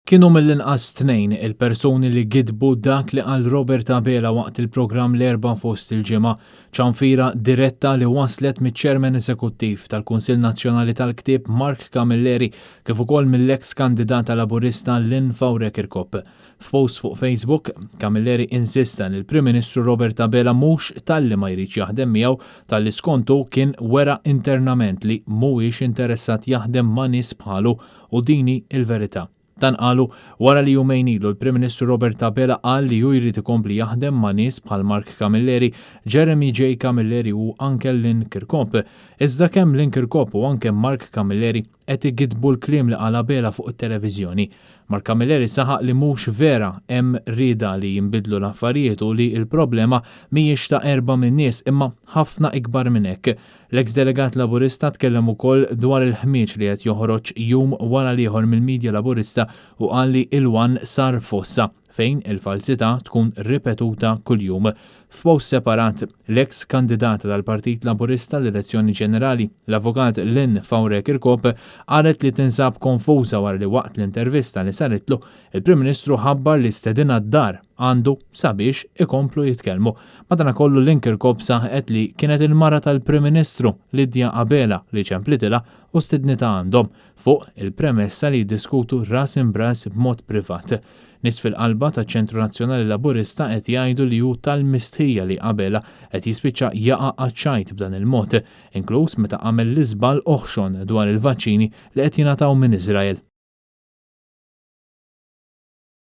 Kienu mill-inqas tnejn il-persuni li gidbu dak li qal Robert Abela waqt il-programm l-erba' fost il-ġimgħa, ċanfira diretta li waslet miċ-Chairman Eżekuttiv tal-Kunsill Nazzjonali tal-Ktieb Mark Camilleri kif ukoll mill-eks kandidata Laburista Lynn Fawre Kirkop. F'post fuq Facebook, Camilleri insista li l-Prim Ministru Robert Abela mhux talli ma jridx jaħdem miegħu talli skontu kien wera internament li mhuwiex interessat jaħdem ma' nies bħalu u dini il-verità. Dan qalu wara li jumejn ilu l-Prim Ministru Robert Abela qal li hu jrid ikompli jaħdem ma' nies bħal Mark Camilleri, Jeremy J. Camilleri u anke Lynn Kirkop. Iżda kemm Lynn Kirkop u anke Mark Camilleri qed igidbu l-kliem li qal Abela fuq it-televiżjoni. Mark Camilleri saħaq li mhux vera hemm rieda li jinbidlu l-affarijiet u li l-problema mhijiex ta' erba' min nies imma ħafna ikbar minn hekk. L-eks delegat Laburista tkellem ukoll dwar il-ħmieġ li qed joħroġ jum wara li ieħor mill-midja Laburista u qal li il-wan sar fossa fejn il-falsità tkun ripetuta kuljum. F'post separat, l-eks kandidata tal-Partit Laburista l-elezzjoni ġenerali, l-avukat Lynn Fawre Kirkop, qalet li tinsab konfuża wara li waqt l-intervista li saritlu, il-Prim Ministru ħabbar li stedina d-dar għandu sabiex ikomplu jitkellmu. Madankollu Lynn Kirkop saħqet li kienet il-mara tal-Prim Ministru Lidja Abela li ċemplitilha u stednita għandhom fuq il-premessa li jiddiskutu ras imbras b'mod privat. Nies fil-qalba taċ-Ċentru Nazzjonali Laburista qed jgħidu li hu tal-mistħija li Abela qed jispiċċa jaqa' għaċ-ċajt b'dan il-mod, inkluż meta għamel l-iżball oħxon dwar il-vaċċini li qed jingħataw minn Iżrael.